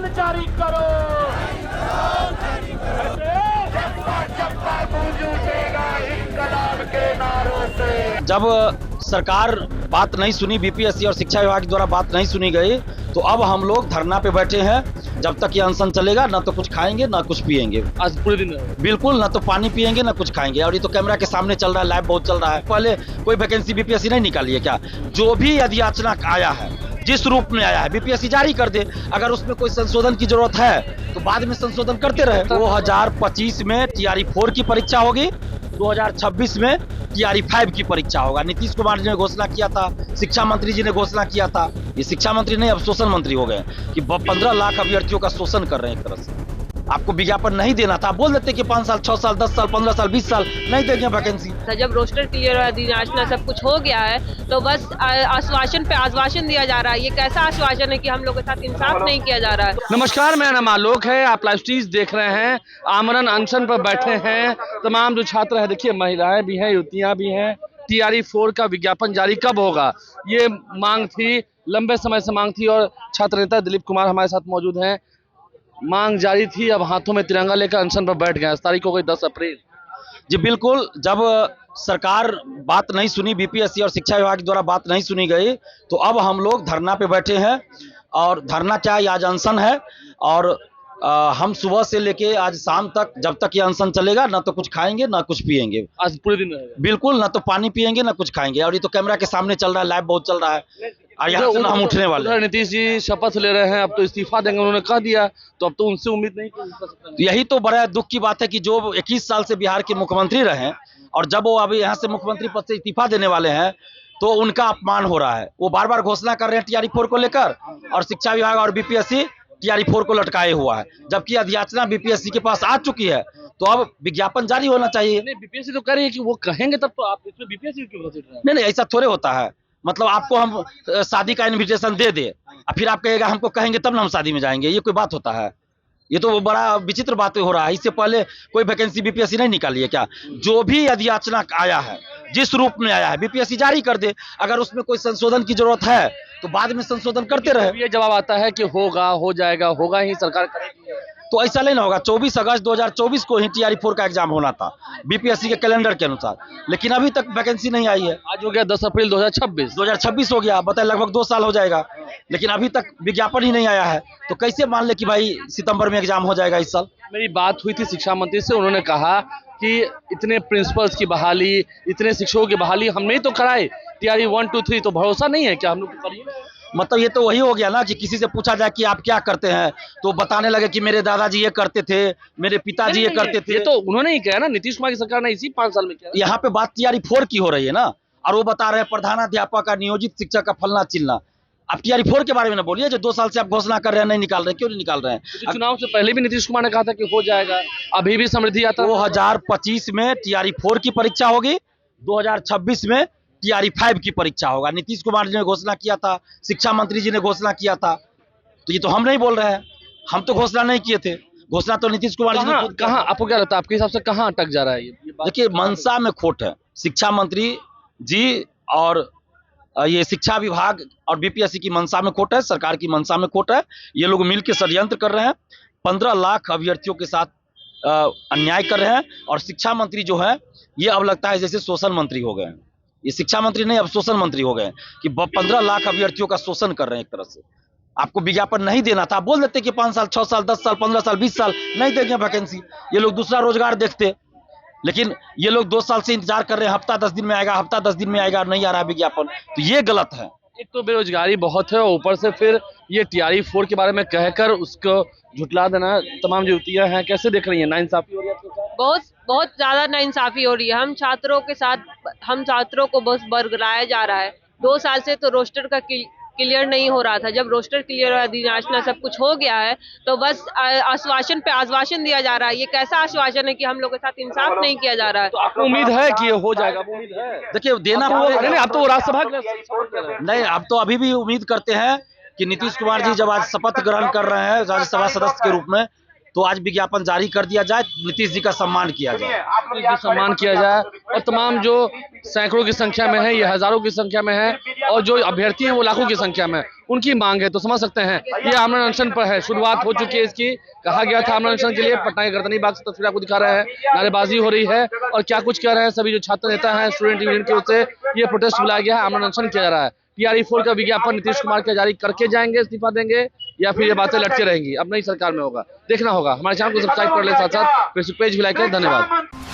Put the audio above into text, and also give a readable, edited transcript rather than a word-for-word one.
फरमान जारी करो। जब सरकार बात नहीं सुनी, बीपीएससी और शिक्षा विभाग द्वारा बात नहीं सुनी गई, तो अब हम लोग धरना पे बैठे हैं। जब तक ये अनशन चलेगा ना तो कुछ खाएंगे ना कुछ पिएंगे। आज पूरे दिन बिल्कुल, ना तो पानी पिएंगे ना कुछ खाएंगे। और ये तो कैमरा के सामने चल रहा है, लाइव बहुत चल रहा है। पहले कोई वैकेंसी बीपीएससी नहीं निकाली है क्या? जो भी याचना आया है, जिस रूप में आया है, बीपीएससी जारी कर दे। अगर उसमें कोई संशोधन की जरूरत है तो बाद में संशोधन करते रहे। 2025 में टीआरई 4 की परीक्षा होगी, 2026 में टीआरई 5 की परीक्षा होगा। नीतीश कुमार जी ने घोषणा किया था, शिक्षा मंत्री जी ने घोषणा किया था। ये शिक्षा मंत्री नहीं, अब शोषण मंत्री हो गए कि 15 लाख अभ्यर्थियों का शोषण कर रहे हैं एक तरह से। आपको विज्ञापन नहीं देना था, बोल देते कि 5 साल, 6 साल, 10 साल, 15 साल, 20 साल नहीं देंगे वैकेंसी। जब रोस्टर क्लियर और अधिसूचना सब कुछ हो गया है तो बस आश्वासन पे आश्वासन दिया जा रहा है। ये कैसा आश्वासन है कि हम लोग के साथ इंसाफ नहीं किया जा रहा है। नमस्कार, मेरा नाम आलोक है। आप लाइव स्ट्रीज देख रहे हैं। आमरण अनशन पर बैठे हैं तमाम जो छात्र हैं। देखिए, महिलाएं भी हैं, युवतियां भी हैं। टीआरई 4 का विज्ञापन जारी कब होगा, ये मांग थी, लंबे समय से मांग थी। और छात्र नेता दिलीप कुमार हमारे साथ मौजूद हैं। मांग जारी थी, अब हाथों में तिरंगा लेकर अनशन पर बैठ गए। इस तारीख को 10 अप्रैल। जी बिल्कुल, जब सरकार बात नहीं सुनी, बीपीएससी और शिक्षा विभाग द्वारा बात नहीं सुनी गई, तो अब हम लोग धरना पे बैठे हैं। और धरना क्या है, आज अनशन है। और हम सुबह से लेके आज शाम तक, जब तक ये अनशन चलेगा ना तो कुछ खाएंगे ना कुछ पिएंगे। आज पूरे दिन रहेगा। बिल्कुल, ना तो पानी पिएंगे ना कुछ खाएंगे। और ये तो कैमरा के सामने चल रहा है, लाइव बहुत चल रहा है। और यहाँ से ना हम उठने वाले। नीतीश जी शपथ ले रहे हैं, अब तो इस्तीफा देंगे, उन्होंने कह दिया, तो अब तो उनसे उम्मीद नहीं कर सकते। यही तो बड़ा दुख की बात है कि जो 21 साल से बिहार के मुख्यमंत्री रहे, और जब वो अभी यहाँ से मुख्यमंत्री पद से इस्तीफा देने वाले हैं तो उनका अपमान हो रहा है। वो बार बार घोषणा कर रहे हैं टीआरई 4 को लेकर, और शिक्षा विभाग और बीपीएससी टीआरई 4 को लटकाए हुआ है, जबकि अधिसूचना बीपीएससी के पास आ चुकी है। तो अब विज्ञापन जारी होना चाहिए। नहीं, बीपीएससी तो कह रही है कि वो कहेंगे तब तो। आप इसमें बीपीएससी क्यों घसीट रहे हैं? नहीं, ऐसा थोड़े होता है। मतलब आपको हम शादी का इनविटेशन दे दे, फिर आप कहेगा हमको कहेंगे तब ना हम शादी में जाएंगे, ये कोई बात होता है? ये तो बड़ा विचित्र बात हो रहा है। इससे पहले कोई वैकेंसी बीपीएससी नहीं निकाली है क्या? जो भी अधिसूचना आया है, जिस रूप में आया है, बीपीएससी जारी कर दे। अगर उसमें कोई संशोधन की जरूरत है तो बाद में संशोधन करते रहे। ये जवाब आता है कि होगा, हो जाएगा, होगा ही, सरकार करेगी। तो ऐसा नहीं ना होगा। 24 अगस्त 2024 को ही टीआरई 4 का एग्जाम होना था बीपीएससी के कैलेंडर के अनुसार, लेकिन अभी तक वैकेंसी नहीं आई है। आज हो गया 10 अप्रैल 2026 हो गया, बताए लगभग 2 साल हो जाएगा, लेकिन अभी तक विज्ञापन ही नहीं आया है। तो कैसे मान ले कि भाई सितंबर में एग्जाम हो जाएगा इस साल? मेरी बात हुई थी शिक्षा मंत्री से, उन्होंने कहा कि इतने प्रिंसिपल्स की बहाली, इतने शिक्षकों की बहाली हमने ही तो कराए, टीआरई 1, 2, 3, तो भरोसा नहीं है क्या हम लोग करिए? मतलब ये तो वही हो गया ना कि किसी से पूछा जाए कि आप क्या करते हैं तो बताने लगे कि मेरे दादाजी ये करते थे, मेरे पिताजी ये करते थे। ये तो उन्होंने ही कहा ना, नीतीश कुमार की सरकार ने इसी 5 साल में किया। यहाँ पे बात टीआरई 4 की हो रही है ना, और वो बता रहे हैं प्रधानाध्यापक का, नियोजित शिक्षक का, फलना चिलना। आप टीआरई 4 के बारे में ना बोलिए, जो 2 साल से आप घोषणा कर रहे हैं, नहीं निकाल रहे हैं। क्यों नहीं निकाल रहे हैं? तो चुनाव से पहले भी नीतीश कुमार ने कहा था कि हो जाएगा, अभी भी समृद्धि यात्रा। 2025 में टीआरई 4 की परीक्षा होगी, 2026 में टीआरई 5 की परीक्षा होगा। नीतीश कुमार जी ने घोषणा किया था, शिक्षा मंत्री जी ने घोषणा किया था। तो ये तो हम नहीं बोल रहे हैं, हम तो घोषणा नहीं किए थे। घोषणा तो नीतीश कुमार जी ने खुद। कहाँ आपको क्या लगता है, आपके हिसाब से कहाँ अटक जा रहा है ये बात? देखिए, मंशा में खोट है। शिक्षा मंत्री जी और ये शिक्षा विभाग और बीपीएससी की मंशा में खोट है, सरकार की मंशा में खोट है। ये लोग मिलकर षड्यंत्र कर रहे हैं, 15 लाख अभ्यर्थियों के साथ अन्याय कर रहे हैं। और शिक्षा मंत्री जो है, ये अब लगता है जैसे शोषण मंत्री हो गए हैं। ये शिक्षा मंत्री नहीं, अब शोषण मंत्री हो गए कि 15 लाख अभ्यर्थियों का शोषण कर रहे हैं एक तरह से। आपको विज्ञापन नहीं देना था, बोल देते कि 5 साल, 6 साल, 10 साल, 15 साल, 20 साल नहीं देंगे वैकेंसी। ये लोग दूसरा रोजगार देखते, लेकिन ये लोग 2 साल से इंतजार कर रहे हैं, हफ्ता 10 दिन में आएगा, हफ्ता 10 दिन में आएगा, नहीं आ रहा विज्ञापन। तो ये गलत है। एक तो बेरोजगारी बहुत है, और ऊपर से फिर ये टीआरई 4 के बारे में कहकर उसको झुटला देना। तमाम जो युवतियां हैं, कैसे देख रही हैं? नाइंसाफी हो रही है आपके साथ? बहुत ज्यादा नाइंसाफी हो रही है। हम छात्रों को बहुत बरगलाया जा रहा है। 2 साल से तो रोस्टर का क्लियर नहीं हो रहा था। जब रोस्टर क्लियर और अधिसूचना सब कुछ हो गया है तो बस आश्वासन पे आश्वासन दिया जा रहा है। ये कैसा आश्वासन है कि हम लोग के साथ इंसाफ नहीं किया जा रहा है। तो आपको उम्मीद है कि ये हो जाएगा? उम्मीद है? देखिए, देना नहीं, अब तो राज्यसभा के लिए सपोर्ट कर रहे हैं। नहीं, अब तो अभी भी उम्मीद करते हैं कि नीतीश कुमार जी जब आज शपथ ग्रहण कर रहे हैं राज्यसभा सदस्य के रूप में, तो आज विज्ञापन जारी कर दिया जाए, नीतीश जी का सम्मान किया जाए। सम्मान किया जाए, और तमाम जो सैकड़ों की संख्या में है, ये हजारों की संख्या में है, और जो अभ्यर्थी हैं वो लाखों की संख्या में, उनकी मांग है। तो समझ सकते हैं ये आमरण अनशन पर है, शुरुआत हो चुकी है इसकी। कहा गया था आमरण अनशन के लिए, पटना के गर्दनी बाग से तस्वीर आपको दिखा रहे हैं, नारेबाजी हो रही है और क्या कुछ कह रहे हैं सभी जो छात्र नेता हैं, स्टूडेंट यूनियन की ओर से ये प्रोटेस्ट बुलाया गया है, आमरण अनशन किया जा रहा है। TRE 4 का विज्ञापन नीतीश कुमार के जारी करके जाएंगे, इस्तीफा देंगे, या फिर ये बातें लटके रहेंगी, अब नई सरकार में होगा, देखना होगा। हमारे चैनल को सब्सक्राइब कर ले, साथ साथ फेसबुक पेज भी लाइक करें। धन्यवाद।